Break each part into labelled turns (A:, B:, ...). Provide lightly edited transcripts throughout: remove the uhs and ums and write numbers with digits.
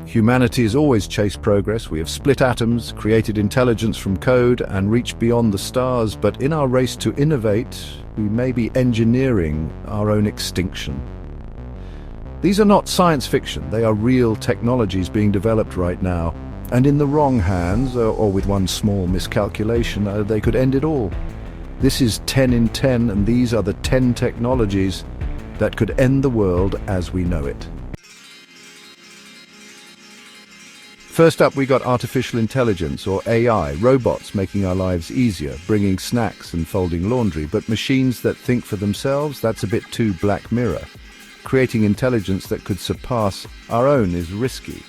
A: Humanity has always chased progress. We have split atoms, created intelligence from code, and reached beyond the stars. But in our race to innovate, we may be engineering our own extinction. These are not science fiction. They are real technologies being developed right now. And in the wrong hands, or with one small miscalculation, they could end it all. This is 10 in 10, and these are the 10 technologies that could end the world as we know it. First up, we got artificial intelligence, or AI, robots making our lives easier, bringing snacks and folding laundry. But machines that think for themselves, that's a bit too Black Mirror. Creating intelligence that could surpass our own is risky.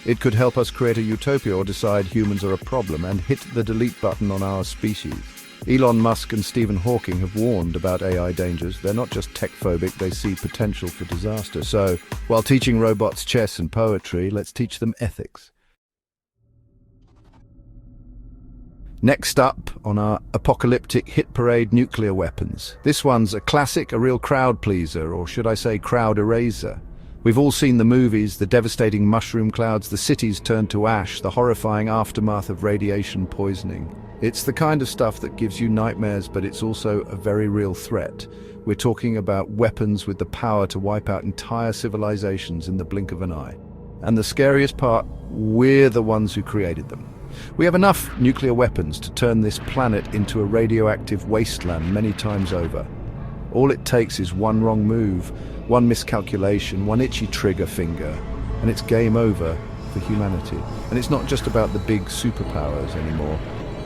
A: It could help us create a utopia or decide humans are a problem and hit the delete button on our species. Elon Musk and Stephen Hawking have warned about AI dangers. They're not just tech-phobic, they see potential for disaster. So, while teaching robots chess and poetry, let's teach them ethics. Next up on our apocalyptic hit parade, nuclear weapons. This one's a classic, a real crowd pleaser, or should I say crowd eraser. We've all seen the movies, the devastating mushroom clouds, the cities turned to ash, the horrifying aftermath of radiation poisoning. It's the kind of stuff that gives you nightmares, but it's also a very real threat. We're talking about weapons with the power to wipe out entire civilizations in the blink of an eye. And the scariest part, we're the ones who created them. We have enough nuclear weapons to turn this planet into a radioactive wasteland many times over. All it takes is one wrong move, one miscalculation, one itchy trigger finger, and it's game over for humanity. And it's not just about the big superpowers anymore.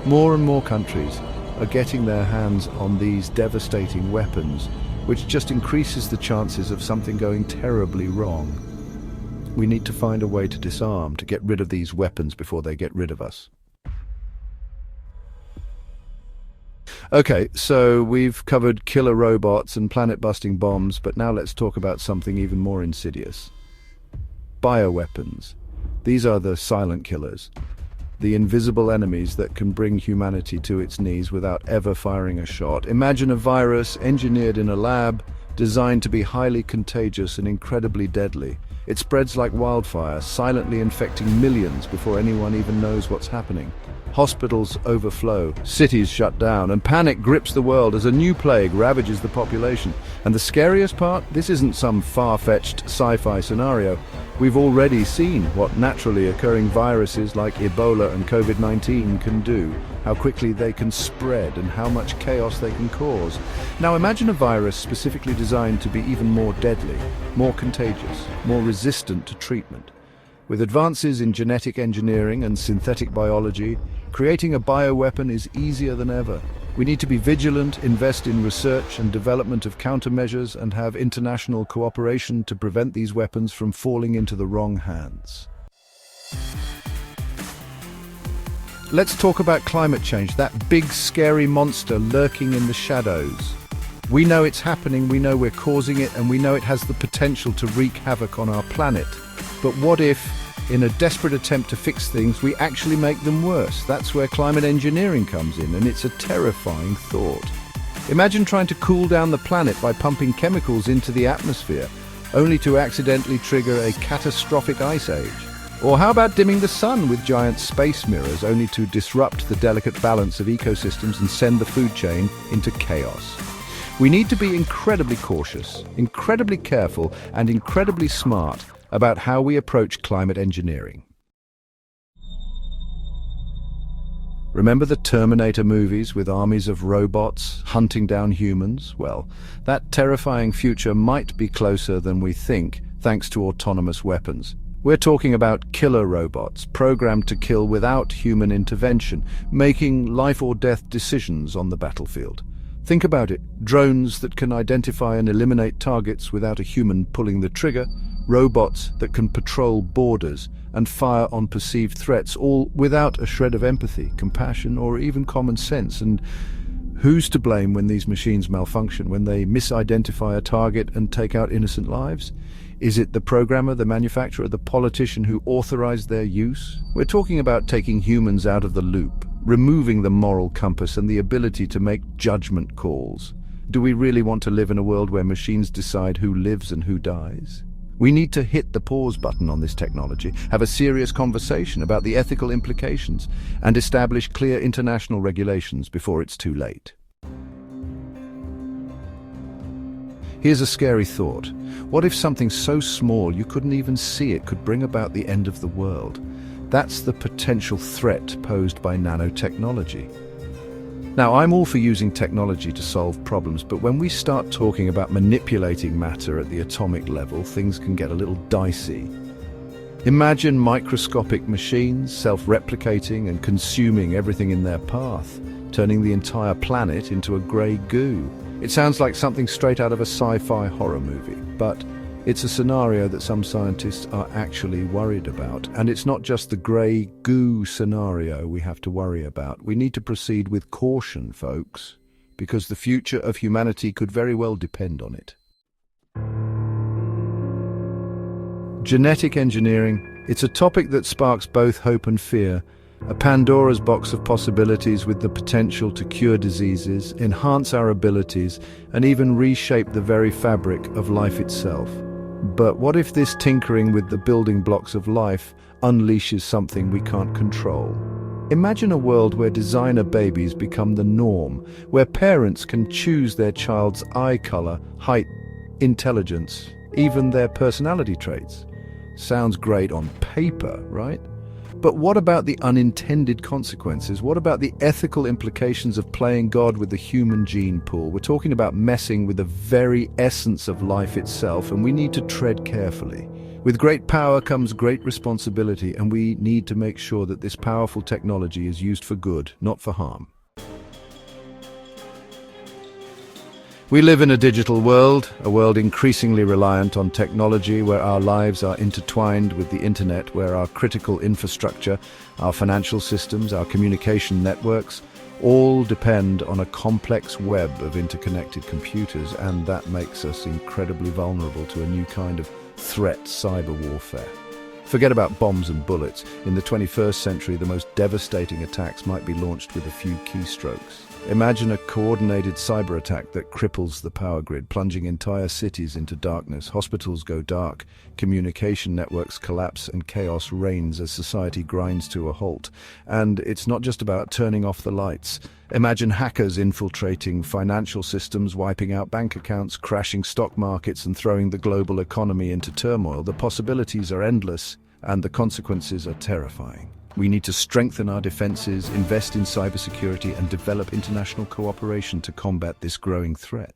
A: More and more countries are getting their hands on these devastating weapons, which just increases the chances of something going terribly wrong. We need to find a way to disarm, to get rid of these weapons before they get rid of us. Okay, so we've covered killer robots and planet-busting bombs, but now let's talk about something even more insidious. Bioweapons. These are the silent killers, the invisible enemies that can bring humanity to its knees without ever firing a shot. Imagine a virus engineered in a lab, designed to be highly contagious and incredibly deadly. It spreads like wildfire, silently infecting millions before anyone even knows what's happening. Hospitals overflow, cities shut down, and panic grips the world as a new plague ravages the population. And the scariest part? This isn't some far-fetched sci-fi scenario. We've already seen what naturally occurring viruses like Ebola and COVID-19 can do, how quickly they can spread, and how much chaos they can cause. Now imagine a virus specifically designed to be even more deadly, more contagious, more resistant to treatment. With advances in genetic engineering and synthetic biology, creating a bioweapon is easier than ever. We need to be vigilant, invest in research and development of countermeasures, and have international cooperation to prevent these weapons from falling into the wrong hands. Let's talk about climate change, that big scary monster lurking in the shadows. We know it's happening, we know we're causing it, and we know it has the potential to wreak havoc on our planet. But what if, in a desperate attempt to fix things, we actually make them worse? That's where climate engineering comes in, and it's a terrifying thought. Imagine trying to cool down the planet by pumping chemicals into the atmosphere, only to accidentally trigger a catastrophic ice age. Or how about dimming the sun with giant space mirrors, only to disrupt the delicate balance of ecosystems and send the food chain into chaos? We need to be incredibly cautious, incredibly careful, and incredibly smart about how we approach climate engineering. Remember the Terminator movies with armies of robots hunting down humans? Well, that terrifying future might be closer than we think, thanks to autonomous weapons. We're talking about killer robots, programmed to kill without human intervention, making life or death decisions on the battlefield. Think about it, drones that can identify and eliminate targets without a human pulling the trigger, robots that can patrol borders and fire on perceived threats, all without a shred of empathy, compassion, or even common sense. And who's to blame when these machines malfunction, when they misidentify a target and take out innocent lives? Is it the programmer, the manufacturer, the politician who authorized their use? We're talking about taking humans out of the loop, removing the moral compass and the ability to make judgment calls. Do we really want to live in a world where machines decide who lives and who dies? We need to hit the pause button on this technology, have a serious conversation about the ethical implications, and establish clear international regulations before it's too late. Here's a scary thought. What if something so small you couldn't even see it could bring about the end of the world? That's the potential threat posed by nanotechnology. Now, I'm all for using technology to solve problems, but when we start talking about manipulating matter at the atomic level, things can get a little dicey. Imagine microscopic machines self-replicating and consuming everything in their path, turning the entire planet into a grey goo. It sounds like something straight out of a sci-fi horror movie, but it's a scenario that some scientists are actually worried about. And it's not just the grey goo scenario we have to worry about. We need to proceed with caution, folks, because the future of humanity could very well depend on it. Genetic engineering, it's a topic that sparks both hope and fear. A Pandora's box of possibilities with the potential to cure diseases, enhance our abilities, and even reshape the very fabric of life itself. But what if this tinkering with the building blocks of life unleashes something we can't control? Imagine a world where designer babies become the norm, where parents can choose their child's eye color, height, intelligence, even their personality traits. Sounds great on paper, right? But what about the unintended consequences? What about the ethical implications of playing God with the human gene pool? We're talking about messing with the very essence of life itself, and we need to tread carefully. With great power comes great responsibility, and we need to make sure that this powerful technology is used for good, not for harm. We live in a digital world, a world increasingly reliant on technology, where our lives are intertwined with the internet, where our critical infrastructure, our financial systems, our communication networks, all depend on a complex web of interconnected computers, and that makes us incredibly vulnerable to a new kind of threat, cyber warfare. Forget about bombs and bullets. In the 21st century, the most devastating attacks might be launched with a few keystrokes. Imagine a coordinated cyber attack that cripples the power grid, plunging entire cities into darkness. Hospitals go dark, communication networks collapse, and chaos reigns as society grinds to a halt. And it's not just about turning off the lights. Imagine hackers infiltrating financial systems, wiping out bank accounts, crashing stock markets, and throwing the global economy into turmoil. The possibilities are endless, and the consequences are terrifying. We need to strengthen our defenses, invest in cybersecurity, and develop international cooperation to combat this growing threat.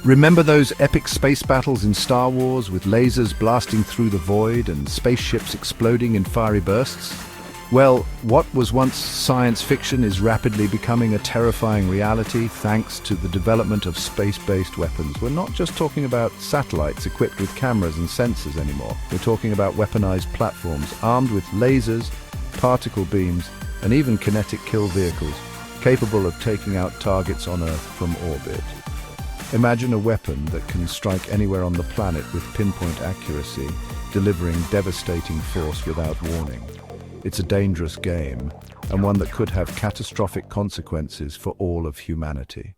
A: Remember those epic space battles in Star Wars with lasers blasting through the void and spaceships exploding in fiery bursts? Well, what was once science fiction is rapidly becoming a terrifying reality thanks to the development of space-based weapons. We're not just talking about satellites equipped with cameras and sensors anymore. We're talking about weaponized platforms armed with lasers, particle beams, and even kinetic kill vehicles, capable of taking out targets on Earth from orbit. Imagine a weapon that can strike anywhere on the planet with pinpoint accuracy, delivering devastating force without warning. It's a dangerous game, and one that could have catastrophic consequences for all of humanity.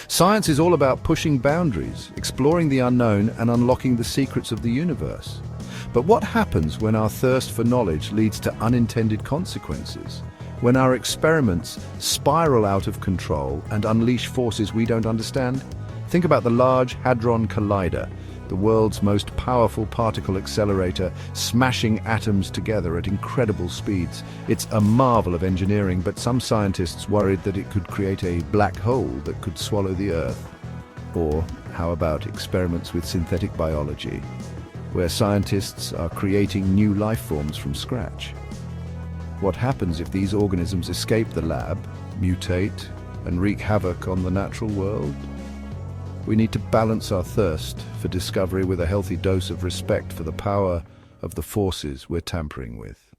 A: Science is all about pushing boundaries, exploring the unknown, and unlocking the secrets of the universe. But what happens when our thirst for knowledge leads to unintended consequences? When our experiments spiral out of control and unleash forces we don't understand? Think about the Large Hadron Collider, the world's most powerful particle accelerator, smashing atoms together at incredible speeds. It's a marvel of engineering, but some scientists worried that it could create a black hole that could swallow the Earth. Or how about experiments with synthetic biology, where scientists are creating new life forms from scratch? What happens if these organisms escape the lab, mutate, and wreak havoc on the natural world? We need to balance our thirst for discovery with a healthy dose of respect for the power of the forces we're tampering with.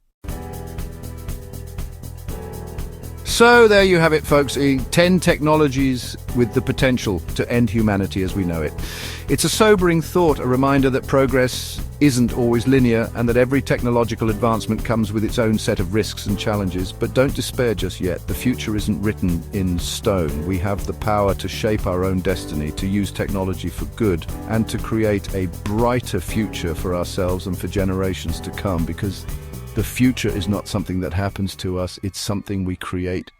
A: So there you have it, folks. 10 technologies with the potential to end humanity as we know it. It's a sobering thought, a reminder that progress isn't always linear and that every technological advancement comes with its own set of risks and challenges. But don't despair just yet. The future isn't written in stone. We have the power to shape our own destiny, to use technology for good, and to create a brighter future for ourselves and for generations to come, because the future is not something that happens to us, it's something we create